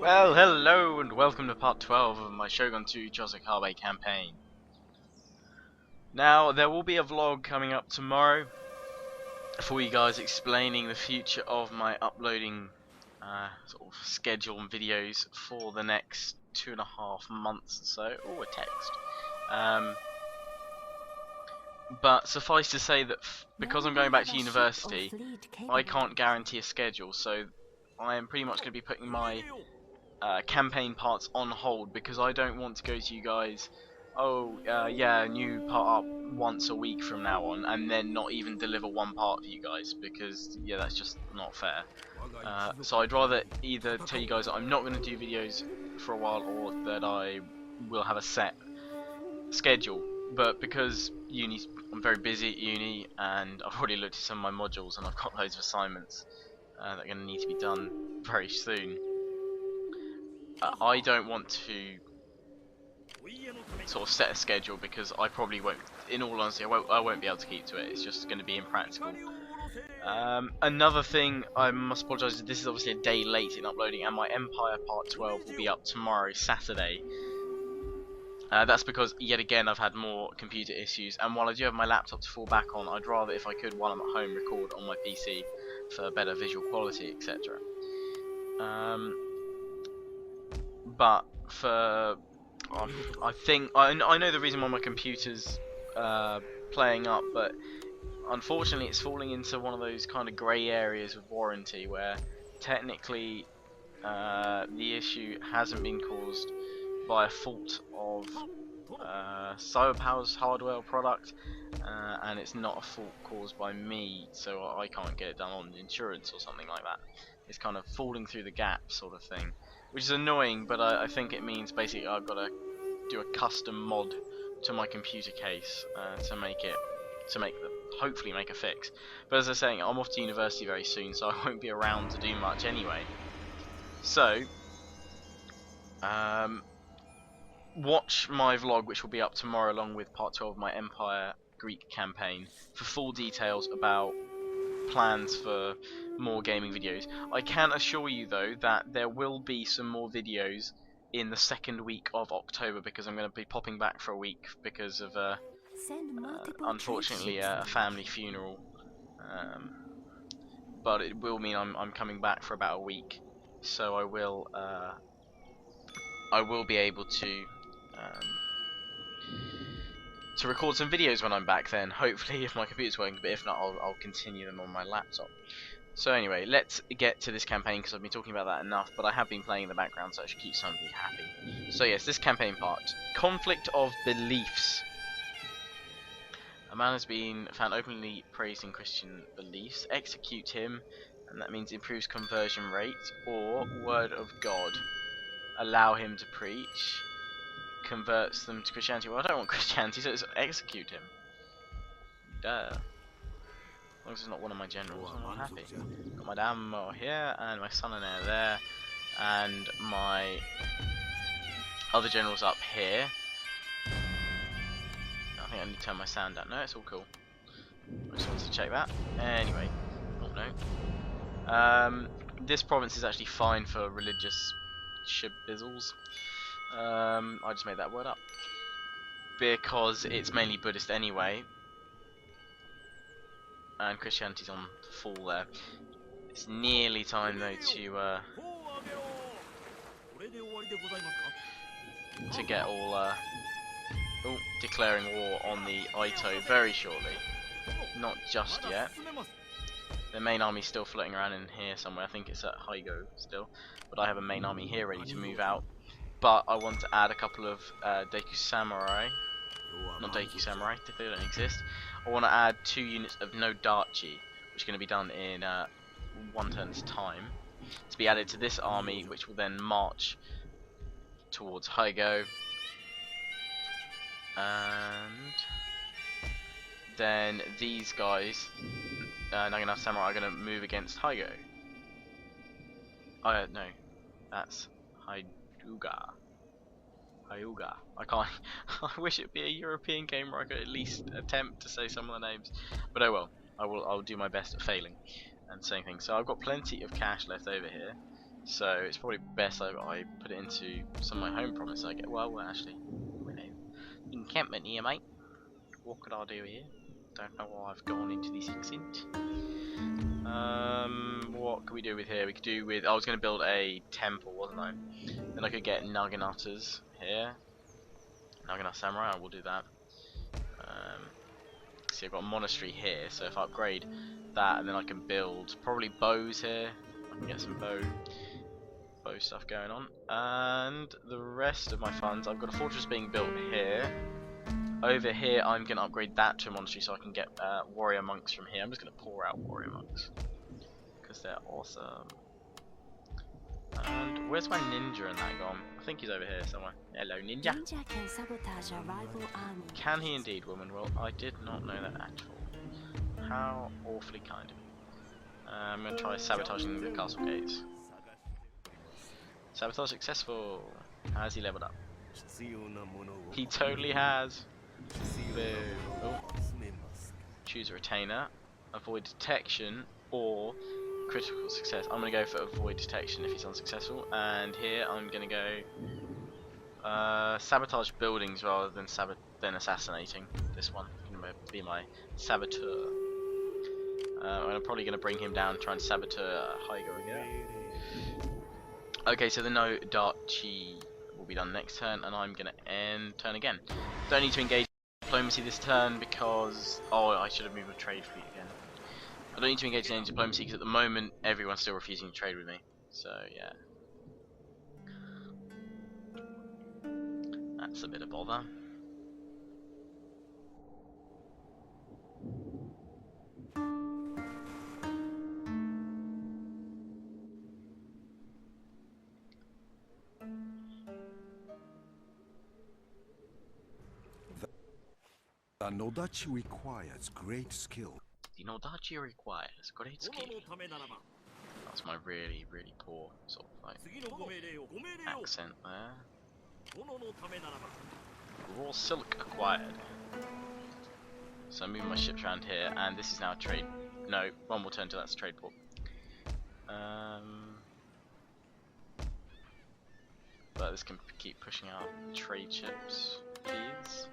Well, hello and welcome to part 12 of my Shogun 2 Chosokabe campaign. Now, there will be a vlog coming up tomorrow for you guys explaining the future of my uploading sort of schedule and videos for the next 2.5 months or so. Oh, a text. But suffice to say that because I'm going back to university, I can't guarantee a schedule, so I am pretty much going to be putting my campaign parts on hold because I don't want to go to you guys, oh yeah, new part up once a week from now on, and then not even deliver one part for you guys, because yeah, that's just not fair. So I'd rather either tell you guys that I'm not going to do videos for a while, or that I will have a set schedule. But because I'm very busy at uni, and I've already looked at some of my modules, and I've got loads of assignments that are going to need to be done very soon. I don't want to sort of set a schedule because I probably won't. In all honesty, I won't be able to keep to it. It's just going to be impractical. Another thing, I must apologise. This is obviously a day late in uploading, and my Empire Part 12 will be up tomorrow, Saturday. That's because yet again I've had more computer issues, and while I do have my laptop to fall back on, I'd rather, if I could, while I'm at home, record on my PC for better visual quality, etc. But for I think I know the reason why my computer's playing up, but unfortunately it's falling into one of those kind of grey areas with warranty where technically the issue hasn't been caused by a fault of Cyberpower's hardware product, and it's not a fault caused by me, so I can't get it done on insurance or something like that. It's kind of falling through the gap sort of thing, which is annoying, but I think it means basically I've got to do a custom mod to my computer case hopefully make a fix. But as I was saying, I'm off to university very soon, so I won't be around to do much anyway. So watch my vlog, which will be up tomorrow along with part 12 of my Empire Greek campaign, for full details about plans for more gaming videos. I can assure you though that there will be some more videos in the second week of October, because I'm going to be popping back for a week because of unfortunately a family funeral, but it will mean I'm coming back for about a week, so I will be able to record some videos when I'm back then, hopefully, if my computer's working, but if not, I'll continue them on my laptop. So anyway, let's get to this campaign, because I've been talking about that enough, but I have been playing in the background, so I should keep somebody happy. So yes, this campaign part. Conflict of beliefs. A man has been found openly praising Christian beliefs. Execute him, and that means improves conversion rate, or word of God. Allow him to preach. Converts them to Christianity. Well, I don't want Christianity, so it's execute him. Duh. As long as it's not one of my generals, I'm not happy. Got my Damo here, and my son and heir there, and my other generals up here. I think I need to turn my sound down. No, it's all cool. I just wanted to check that. Anyway. Oh no. This province is actually fine for religious shibizzles. I just made that word up. Because it's mainly Buddhist anyway. And Christianity's on full there. It's nearly time though to get all declaring war on the Ito very shortly. Not just yet. The main army's still floating around in here somewhere. I think it's at Hygo still. But I have a main army here ready to move out. But I want to add a couple of Deku Samurai. Not Deku Samurai, they don't exist. I want to add 2 units of no Dachi, which is going to be done in 1 turn's time, to be added to this army, which will then march towards Hygo. And then these guys, Naginata Samurai, are going to move against Hygo. Oh no, that's Hyuga. I can't. I wish it'd be a European game where I could at least attempt to say some of the names, but oh well. I'll do my best at failing and saying things. So I've got plenty of cash left over here. So it's probably best I put it into some of my home provinces. I get well actually. Encampment here, mate. What could I do here? Don't know why I've gone into this accent. What could we do with here? We could do with. I was going to build a temple, wasn't I? Then I could get Naganutters here. Naginata Samurai, I will do that. See, I've got a monastery here, so if I upgrade that, and then I can build probably bows here. I can get some bow stuff going on. And the rest of my funds, I've got a fortress being built here. Over here, I'm going to upgrade that to a monastery so I can get warrior monks from here. I'm just going to pour out warrior monks because they're awesome. And where's my ninja in that gone? I think he's over here somewhere. Hello, ninja. Can sabotage a rival army. Can he indeed, woman? Well, I did not know that at all. How awfully kind of you. I'm going to try sabotaging the castle gates. Sabotage successful. Has he leveled up? He totally has. Oh. Choose a retainer, avoid detection, or critical success. I'm going to go for avoid detection if he's unsuccessful. And here I'm going to go sabotage buildings rather than assassinating. This one I'm going to be my saboteur. I'm probably going to bring him down and try and saboteur Haigo again. Okay, so the no Darchi will be done next turn, and I'm going to end turn again. Don't need to engage diplomacy this turn because I should have moved my trade fleet again. I don't need to engage in any diplomacy because at the moment everyone's still refusing to trade with me. So yeah, that's a bit of bother. The Nodachi requires great skill. The Nodachi requires great skill. That's my really, really poor sort of like accent there. Raw silk acquired. So I'm moving my ships around here, and this is now a trade. No, one more turn to that's a trade port. But this can keep pushing out trade ships, please.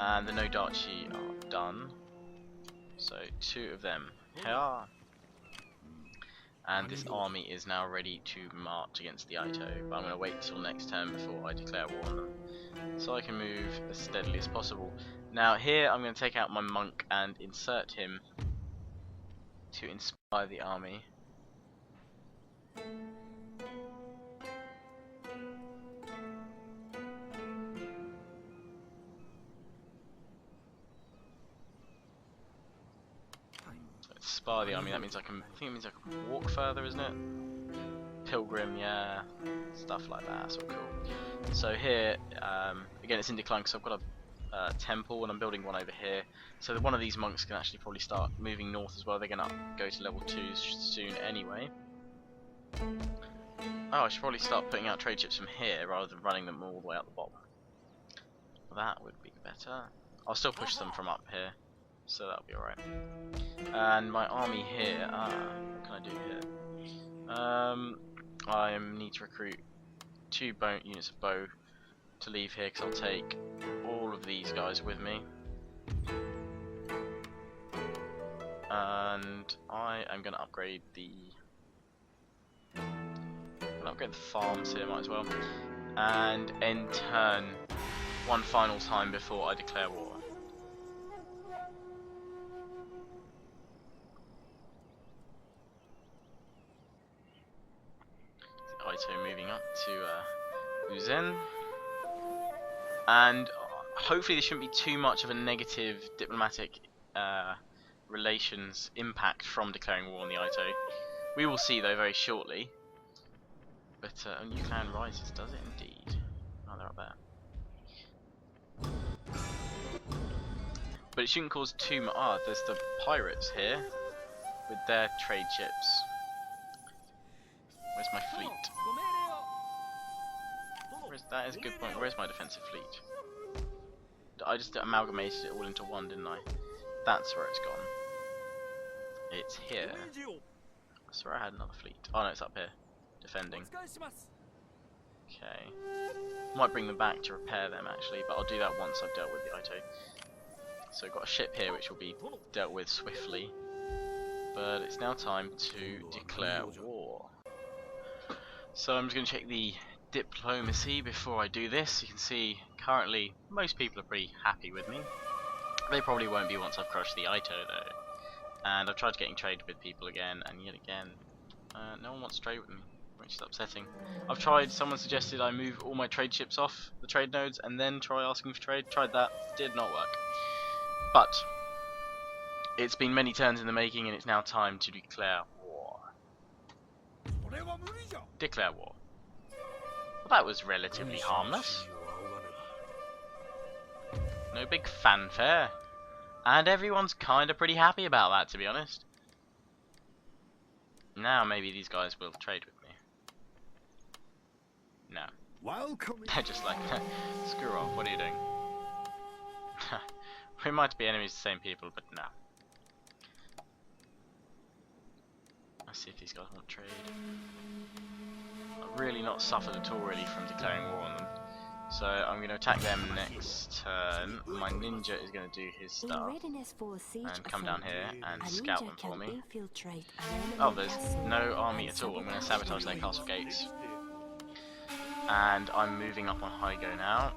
And the Nodachi are done. So 2 of them here. And this army is now ready to march against the Ito. But I'm going to wait till next turn before I declare war on them. So I can move as steadily as possible. Now here I'm going to take out my monk and insert him to inspire the army. Inspire the army, that means I think it means I can walk further, isn't it? Pilgrim, yeah, stuff like that, sort of cool. So here, again it's in decline because I've got a temple and I'm building one over here. So one of these monks can actually probably start moving north as well. They're going to go to level 2 soon anyway. Oh, I should probably start putting out trade ships from here rather than running them all the way out the bottom. That would be better. I'll still push them from up here, so that'll be alright. And my army here, what can I do here? I need to recruit 2 units of bow to leave here because I'll take all of these guys with me. And I am going to upgrade the farms here, might as well. And end turn one final time before I declare war. Ito moving up to Uzen. And hopefully there shouldn't be too much of a negative diplomatic relations impact from declaring war on the Ito. We will see though very shortly. But a new clan rises, does it indeed? Oh, they're up there. But it shouldn't cause too much. Ah, there's the pirates here with their trade ships. Where's my fleet? That is a good point. Where's my defensive fleet? I just amalgamated it all into one, didn't I? That's where it's gone. It's here. I swear I had another fleet. Oh no, it's up here. Defending. Okay. Might bring them back to repair them actually, but I'll do that once I've dealt with the Ito. So I've got a ship here which will be dealt with swiftly. But it's now time to declare war. So I'm just going to check the diplomacy before I do this. You can see currently most people are pretty happy with me. They probably won't be once I've crushed the Ito though. And I've tried getting trade with people again, and yet again, no one wants to trade with me, which is upsetting. I've tried, someone suggested I move all my trade ships off the trade nodes and then try asking for trade. Tried that, did not work. But it's been many turns in the making and it's now time to declare war. Declare war. Well, that was relatively harmless. No big fanfare. And everyone's kind of pretty happy about that, to be honest. Now maybe these guys will trade with me. No. They're just like, screw off, what are you doing? We might be enemies to the same people, but no. Let's see if these guys want trade. I've really not suffered at all really from declaring war on them. So I'm going to attack them next turn. My ninja is going to do his stuff and come down here and scout them for me. Oh, there's no army at all. I'm going to sabotage their castle gates. And I'm moving up on Hygo now.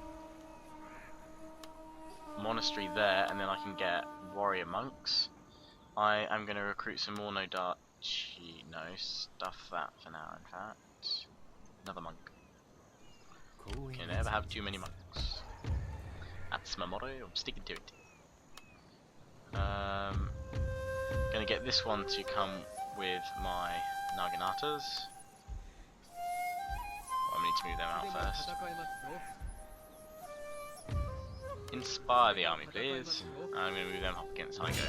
Monastery there, and then I can get warrior monks. I am going to recruit some more Nodachi. No, stuff that for now, in fact. Another monk. Can never have too many monks. That's my motto, I'm sticking to it. Gonna get this one to come with my Naganatas. I need to move them out first. Inspire the army, please. I'm gonna move them up against Hygo.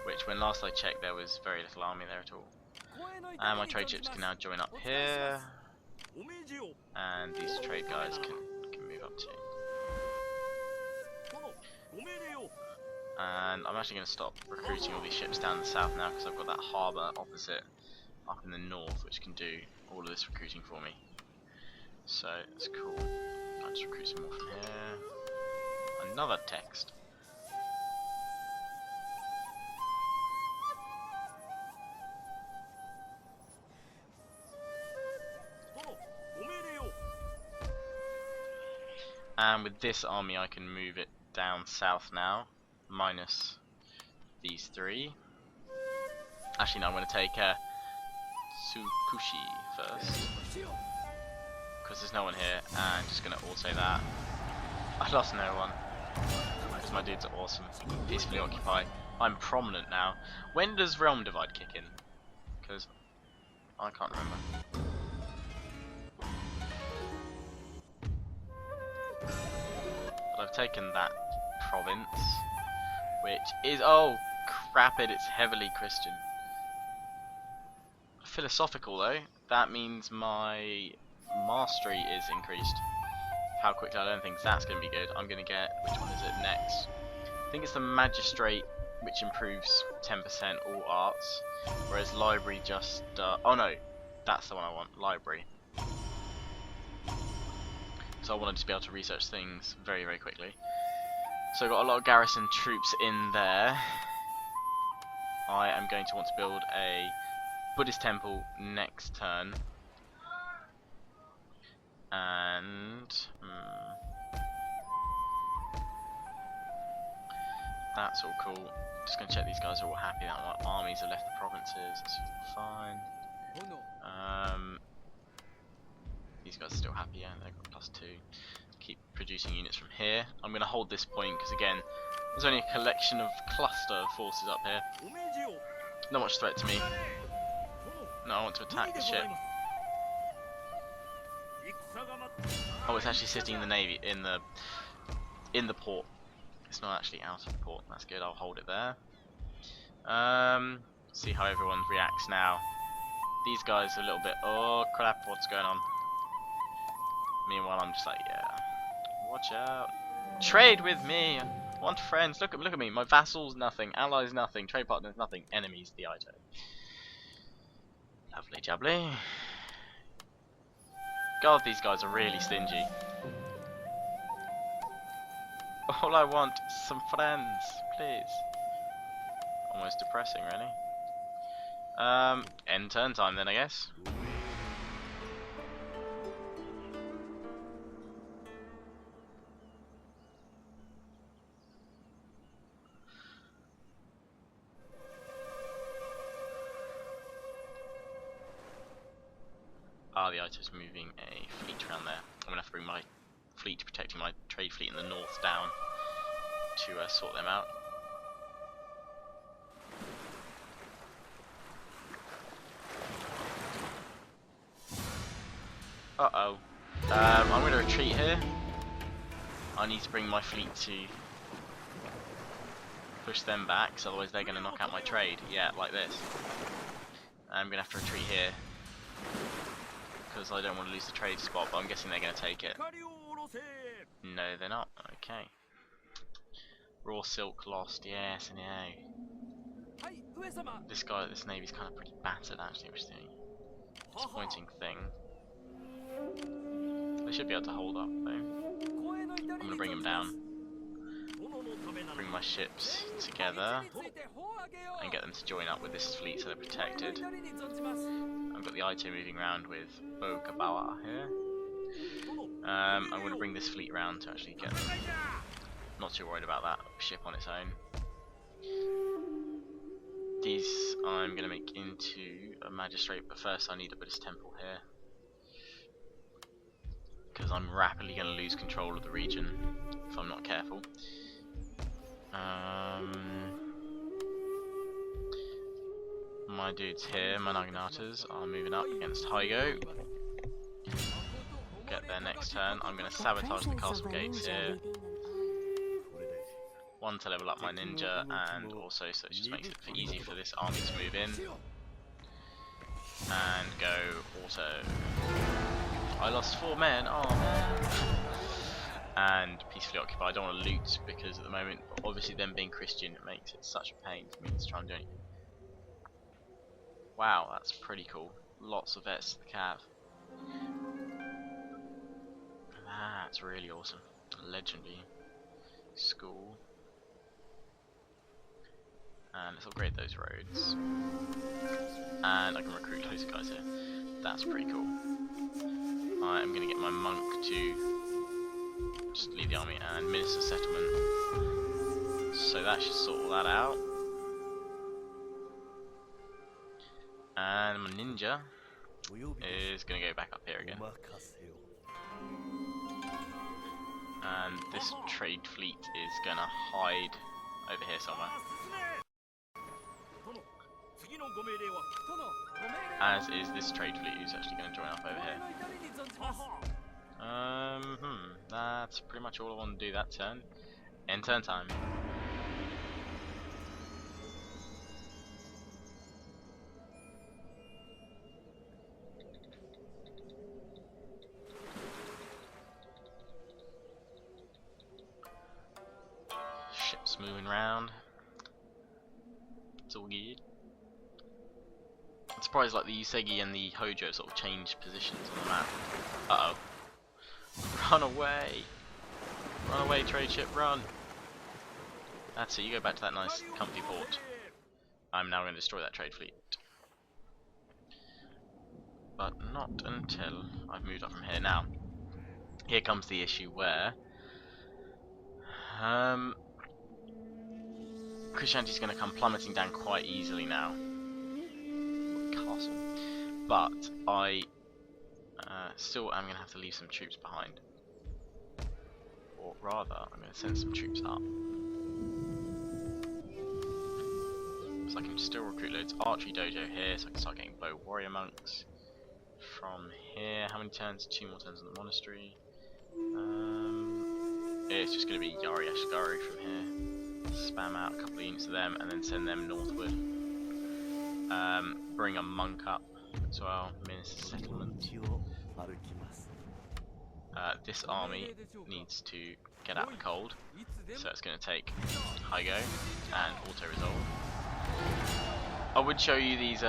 Which, when last I checked, there was very little army there at all. And my trade ships can now join up here. And these trade guys can move up too. And I'm actually going to stop recruiting all these ships down the south now because I've got that harbour opposite up in the north which can do all of this recruiting for me. So it's cool. I'll just recruit some more from here. Another text. And with this army I can move it down south now, minus these three. Actually no, I'm going to take Tsukushi first, because there's no one here, and just going to auto that. I lost no one, because my dudes are awesome. Peacefully occupy. I'm prominent now. When does Realm Divide kick in? Because I can't remember. I've taken that province, which is, oh crap it, it's heavily Christian. Philosophical though, that means my mastery is increased. How quickly, I don't think that's going to be good. I'm going to get, which one is it next? I think it's the magistrate, which improves 10% all arts, whereas library just, oh no, that's the one I want, library. So I wanted to be able to research things very, very quickly. So I've got a lot of garrison troops in there. I am going to want to build a Buddhist temple next turn. And that's all cool. Just going to check these guys are all happy that my armies have left the provinces. That's fine. These guys are still happy, yeah, they've got +2. Keep producing units from here. I'm going to hold this point because, again, there's only a collection of cluster of forces up here. Not much threat to me. No, I want to attack the ship. Oh, it's actually sitting in the navy, in the port. It's not actually out of the port. That's good. I'll hold it there. See how everyone reacts now. These guys are a little bit, oh crap, what's going on? Meanwhile, I'm just like, yeah, watch out. Trade with me! Want friends? Look at me. My vassals, nothing. Allies, nothing. Trade partners, nothing. Enemies, the Ito. Lovely jubbly. God, these guys are really stingy. All I want is some friends, please. Almost depressing, really. End turn time then, I guess. Ah, the Ito's moving a fleet around there. I'm gonna have to bring my fleet protecting my trade fleet in the north down to sort them out. Uh-oh. I'm going to retreat here. I need to bring my fleet to push them back, because otherwise they're going to knock out my trade. Yeah, like this. I'm going to have to retreat here, because I don't want to lose the trade spot, but I'm guessing they're going to take it. No, they're not. Okay. Raw silk lost, yes, and yeah. This navy's kind of pretty battered actually, which is the disappointing thing. They should be able to hold up though. I'm going to bring them down. Bring my ships together and get them to join up with this fleet so they're protected. I've got the Ito moving around with Okabawa here. I'm going to bring this fleet around to actually get them. Not too worried about that ship on its own. These I'm going to make into a magistrate, but first I need a Buddhist temple here, because I'm rapidly going to lose control of the region if I'm not careful. My dudes here, my Naganatas, are moving up against Hygo. Get there next turn. I'm going to sabotage the castle gates here. One to level up my ninja, and also so it just makes it easy for this army to move in. And go auto. I lost 4 men, oh man. And peacefully occupy. I don't want to loot because at the moment, obviously them being Christian, it makes it such a pain for me to try and do anything. Wow, that's pretty cool. Lots of vets to the cav. That's really awesome. Legendary. School. And let's upgrade those roads. And I can recruit loads of guys here. That's pretty cool. I am going to get my monk to just lead the army and minister settlement. So that should sort all that out. And my ninja is going to go back up here again. And this trade fleet is going to hide over here somewhere. As is this trade fleet who's actually going to join up over here. That's pretty much all I want to do that turn. End turn time. Ships moving around. It's all good. I'm surprised like the Usegi and the Hojo sort of changed positions on the map. Uh oh. Run away! Run away, trade ship, run! That's it, you go back to that nice comfy port. I'm now going to destroy that trade fleet. But not until I've moved up from here. Now, here comes the issue where Christianity's going to come plummeting down quite easily now. Castle. But I still am going to have to leave some troops behind. Or rather, I'm going to send some troops up. So I can still recruit loads. Archery dojo here, so I can start getting bow warrior monks from here. How many turns? 2 more turns in the monastery. It's just going to be Yari Ashigari from here. Spam out a couple of units of them and then send them northward. Bring a monk up as well. Minister settlement. This army needs to get out of the cold, so it's going to take Hygo and auto resolve. I would show you these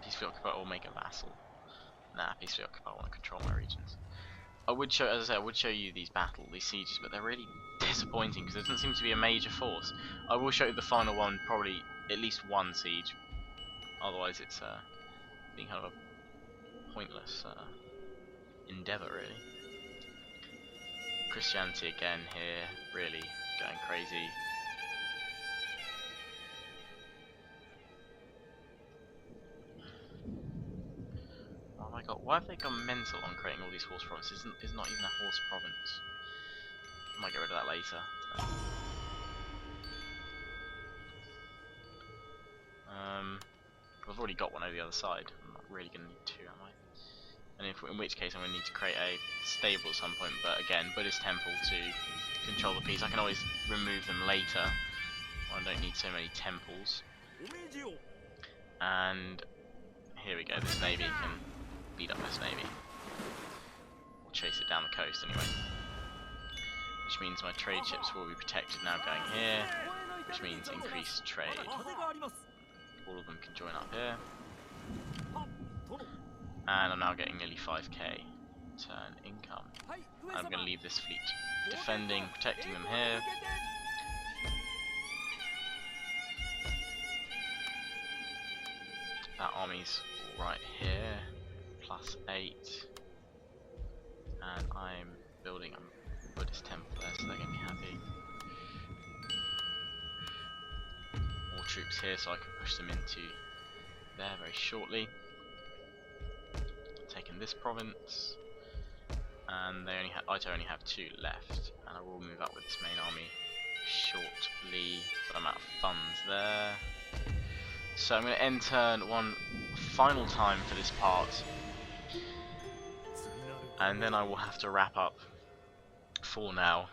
peacefully occupy or make a vassal. Nah, peacefully occupy, I want to control my regions. I would show, as I said, I would show you these these sieges, but they're really disappointing because there doesn't seem to be a major force. I will show you the final one, probably at least one siege. Otherwise, it's being kind of a pointless endeavour, really. Christianity again here, really going crazy. Oh my god, why have they gone mental on creating all these horse provinces? It's not even a horse province. I might get rid of that later. I've already got one over the other side. I'm not really going to need two, am I? And in which case I'm going to need to create a stable at some point, but again, Buddhist temple to control the peace. I can always remove them later. I don't need so many temples. And here we go, this navy can beat up this navy. Or chase it down the coast anyway. Which means my trade ships will be protected now going here, which means increased trade. All of them can join up here. And I'm now getting nearly 5k turn income. I'm going to leave this fleet defending, protecting them here. That army's right here, +8. And I'm building a Buddhist temple there, so they're going to be happy. More troops here, so I can push them into there very shortly. Taking this province, and they only have 2 left, and I will move up with this main army shortly, but I'm out of funds there. So I'm going to end turn one final time for this part, and then I will have to wrap up for now.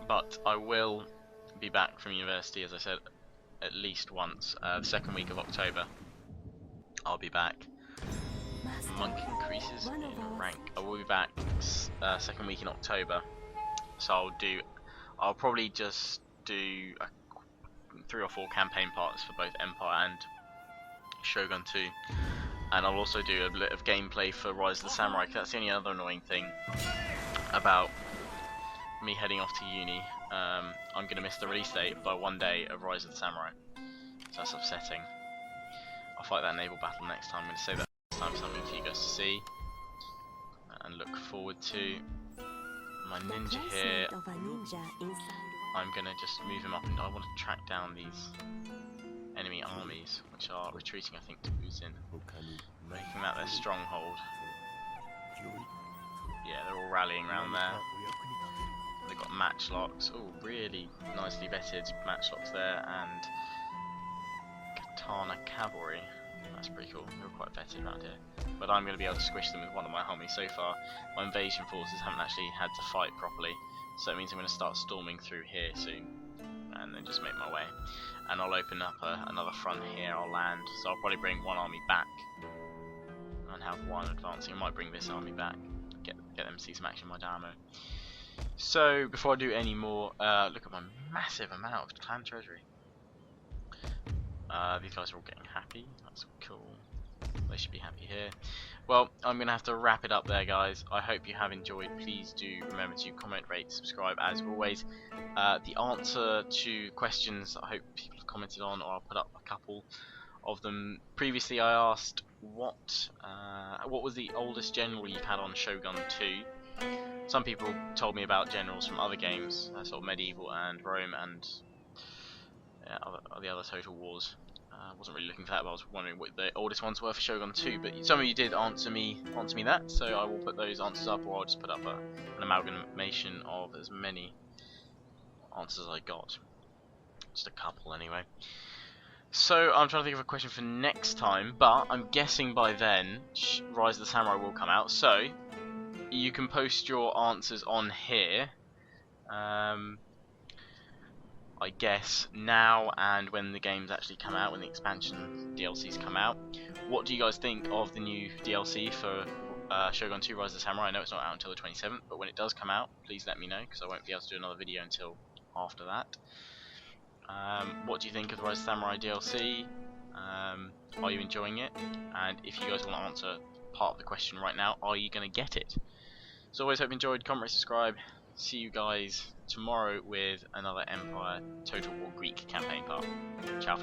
But I will be back from university, as I said, at least once. The second week of October, I'll be back. Monk increases in rank. I will be back second week in October. So I'll probably just do 3 or 4 campaign parts for both Empire and Shogun 2. And I'll also do a bit of gameplay for Rise of the Samurai. 'Cause that's the only other annoying thing about me heading off to uni. I'm going to miss the release date by 1 day of Rise of the Samurai, so that's upsetting. I'll fight that naval battle next time. I'm going to save that next time, something for you guys to see and look forward to. My ninja here, I'm going to just move him up, and I want to track down these enemy armies which are retreating, I think, to Uzin, making that their stronghold. Yeah, they're all rallying around there. They've got matchlocks, oh really nicely vetted matchlocks there, and Katana Cavalry, that's pretty cool, they're quite vetted around here. But I'm going to be able to squish them with one of my armies. So far my invasion forces haven't actually had to fight properly, so it means I'm going to start storming through here soon, and then just make my way. And I'll open up another front here, I'll land, so I'll probably bring one army back, and have one advancing. I might bring this army back, get them to see some action in my damo. So before I do any more, look at my massive amount of clan treasury. These guys are all getting happy, that's cool. They should be happy here. Well, I'm going to have to wrap it up there, guys. I hope you have enjoyed. Please do remember to comment, rate, subscribe as always. The answer to questions I hope people have commented on, or I'll put up a couple of them. Previously I asked what was the oldest general you've had on Shogun 2. Some people told me about generals from other games, sort of medieval and Rome and the other Total Wars. I wasn't really looking for that, but I was wondering what the oldest ones were for Shogun 2. But some of you did answer me that, so I will put those answers up, or I'll just put up an amalgamation of as many answers as I got. Just a couple anyway. So I'm trying to think of a question for next time, but I'm guessing by then Rise of the Samurai will come out. So you can post your answers on here. I I guess, now and when the games actually come out, when the expansion DLCs come out. What do you guys think of the new DLC for Shogun 2 Rise of the Samurai? I know it's not out until the 27th, but when it does come out, please let me know, because I won't be able to do another video until after that. What do you think of the Rise of the Samurai DLC? Are you enjoying it? And if you guys want to answer part of the question right now, are you going to get it? As always, hope you enjoyed. Comment, rate, subscribe. See you guys tomorrow with another Empire Total War Greek campaign part. Ciao for now.